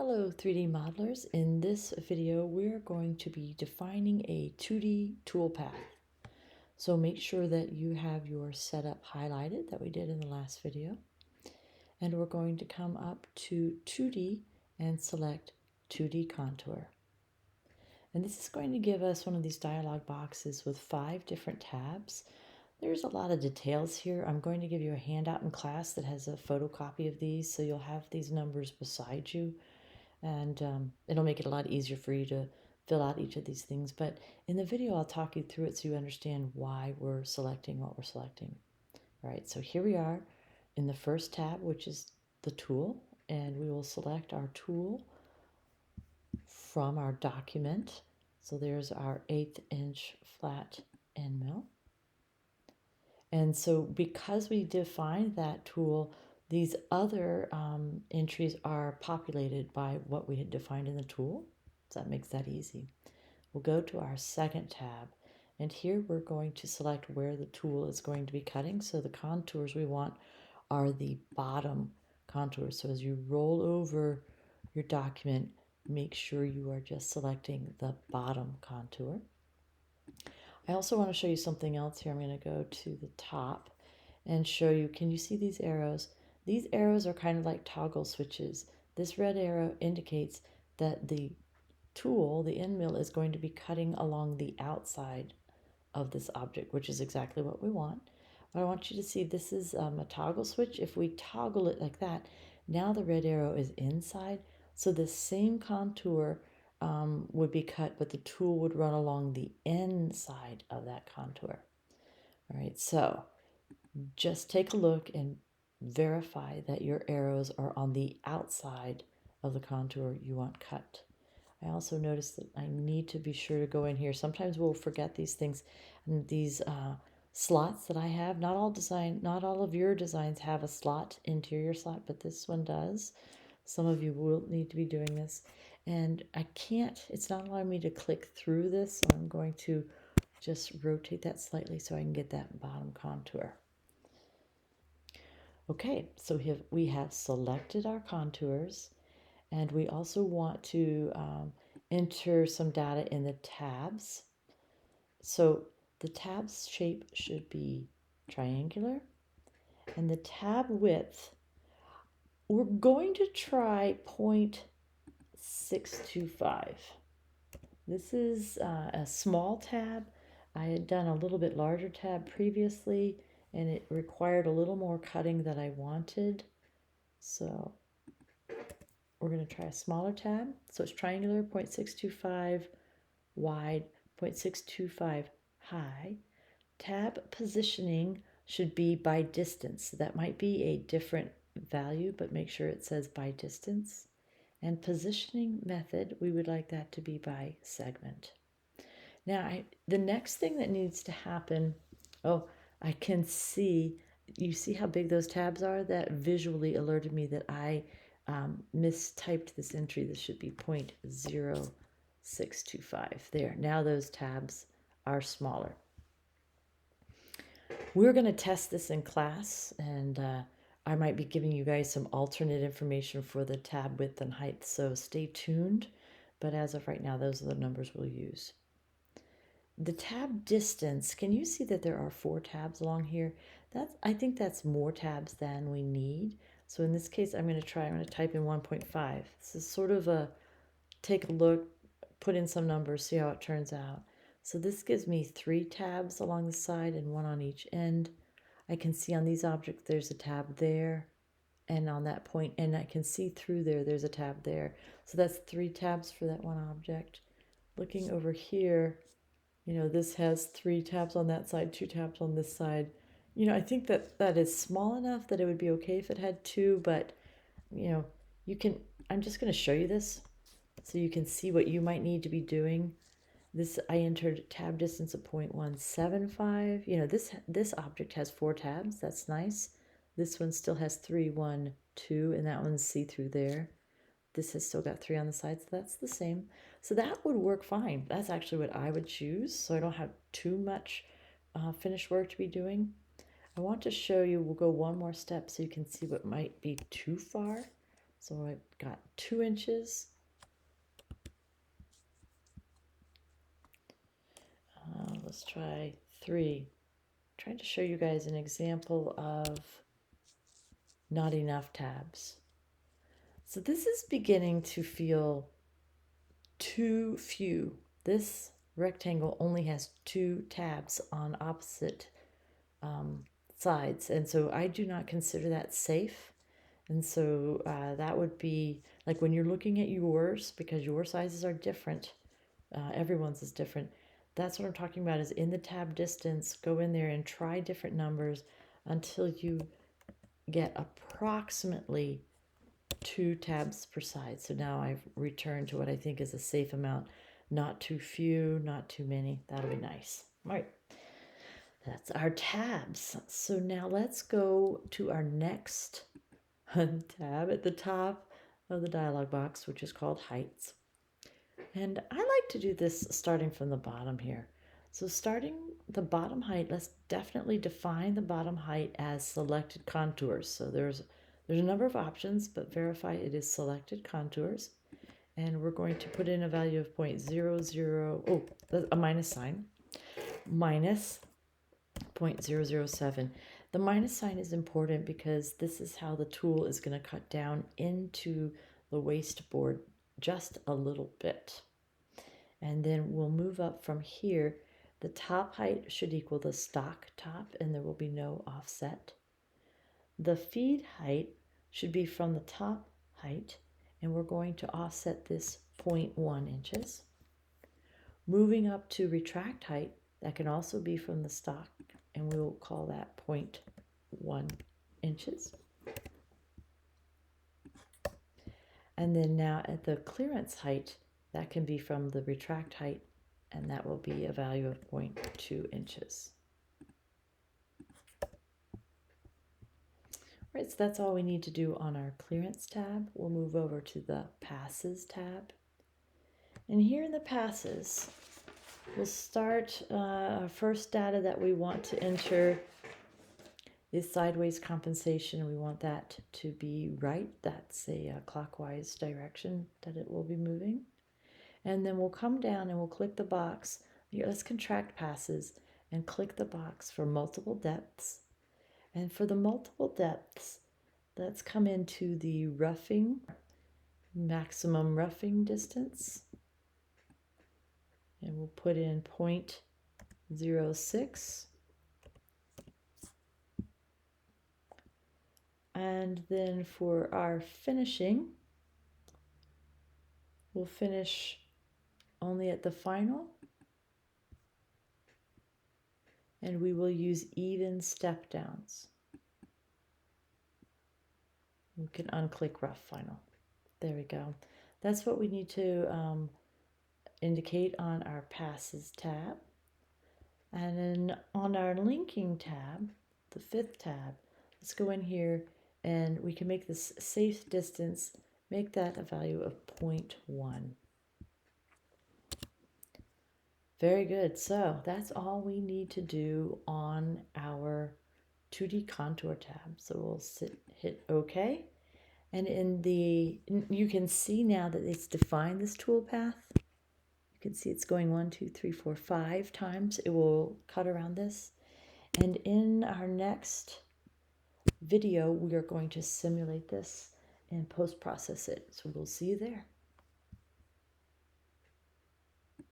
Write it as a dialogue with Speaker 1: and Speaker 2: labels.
Speaker 1: Hello 3D modelers. In this video we're going to be defining a 2D toolpath. So make sure that you have your setup highlighted that we did in the last video. And we're going to come up to 2D and select 2D contour. And this is going to give us one of these dialog boxes with 5 different tabs. There's a lot of details here. I'm going to give you a handout in class that has a photocopy of these, so you'll have these numbers beside you. And it'll make it a lot easier for you to fill out each of these things. But in the video, I'll talk you through it so you understand why we're selecting what we're selecting. All right, so here we are in the first tab, which is the tool, and we will select our tool from our document. So there's our 1/8 inch flat end mill. And so because we defined that tool, these other entries are populated by what we had defined in the tool. So that makes that easy. We'll go to our second tab, and here we're going to select where the tool is going to be cutting. So the contours we want are the bottom contours. So as you roll over your document, make sure you are just selecting the bottom contour. I also want to show you something else here. I'm going to go to the top and show you, can you see these arrows? These arrows are kind of like toggle switches. This red arrow indicates that the tool, the end mill, is going to be cutting along the outside of this object, which is exactly what we want. But I want you to see this is a toggle switch. If we toggle it like that, now the red arrow is inside. So the same contour would be cut, but the tool would run along the inside of that contour. All right, so just take a look and verify that your arrows are on the outside of the contour you want cut. I also noticed that I need to be sure to go in here. Sometimes we'll forget these things. And these slots that I have, not all of your designs have a slot, interior slot, but this one does. Some of you will need to be doing this. And it's not allowing me to click through this, so I'm going to just rotate that slightly so I can get that bottom contour. Okay, so we have selected our contours, and we also want to enter some data in the tabs. So the tab's shape should be triangular, and the tab width, we're going to try 0.625. This is a small tab. I had done a little bit larger tab previously, and it required a little more cutting than I wanted. So we're going to try a smaller tab. So it's triangular, 0.625 wide, 0.625 high. Tab positioning should be by distance. That might be a different value, but make sure it says by distance. And positioning method, we would like that to be by segment. Now, the next thing that needs to happen, I can see, you see how big those tabs are? That visually alerted me that I mistyped this entry. This should be 0.0625. There, now those tabs are smaller. We're going to test this in class, and I might be giving you guys some alternate information for the tab width and height, so stay tuned. But as of right now, those are the numbers we'll use. The tab distance, can you see that there are 4 tabs along here? I think that's more tabs than we need. So in this case, I'm going to type in 1.5. This is sort of a take a look, put in some numbers, see how it turns out. So this gives me 3 tabs along the side and 1 on each end. I can see on these objects there's a tab there, and on that point, and I can see through there's a tab there. So that's 3 tabs for that one object. Looking over here, this has 3 tabs on that side, 2 tabs on this side. I think that is small enough that it would be okay if it had 2, but I'm just going to show you this so you can see what you might need to be doing. I entered tab distance of 0.175. This object has 4 tabs. That's nice. This one still has 3, 1, 2, and that one's see-through there. This has still got 3 on the sides, so that's the same. So that would work fine. That's actually what I would choose, so I don't have too much finished work to be doing. I want to show you, we'll go one more step so you can see what might be too far. So I've got 2 inches. Let's try 3. Trying to show you guys an example of not enough tabs. So this is beginning to feel too few. This rectangle only has 2 tabs on opposite sides, and so I do not consider that safe. And so that would be like when you're looking at yours, because your sizes are different, everyone's is different. That's what I'm talking about, is in the tab distance, go in there and try different numbers until you get approximately 2 tabs per side. So now I've returned to what I think is a safe amount. Not too few, not too many. That'll be nice. All right. That's our tabs. So now let's go to our next tab at the top of the dialog box, which is called heights. And I like to do this starting from the bottom here. So starting the bottom height, let's definitely define the bottom height as selected contours. So there's a number of options, but verify it is selected contours. And we're going to put in a value of 0.00, a minus sign, minus 0.007. The minus sign is important because this is how the tool is going to cut down into the wasteboard just a little bit. And then we'll move up from here. The top height should equal the stock top, and there will be no offset. The feed height should be from the top height, and we're going to offset this 0.1 inches. Moving up to retract height, that can also be from the stock, and we'll call that 0.1 inches. And then now at the clearance height, that can be from the retract height, and that will be a value of 0.2 inches. All right, so that's all we need to do on our clearance tab. We'll move over to the passes tab. And here in the passes, we'll start our first data that we want to enter is sideways compensation. We want that to be right. That's a clockwise direction that it will be moving. And then we'll come down and we'll click the box. Here, let's contract passes and click the box for multiple depths. And for the multiple depths, let's come into the roughing, maximum roughing distance. And we'll put in 0.06. And then for our finishing, we'll finish only at the final. And we will use even step downs. We can unclick rough final. There we go. That's what we need to indicate on our passes tab. And then on our linking tab, the 5th tab, let's go in here and we can make this safe distance, make that a value of 0.1. Very good. So that's all we need to do on our 2D contour tab. So we'll hit OK. And you can see now that it's defined this toolpath. You can see it's going 1, 2, 3, 4, 5 times. It will cut around this. And in our next video, we are going to simulate this and post-process it. So we'll see you there.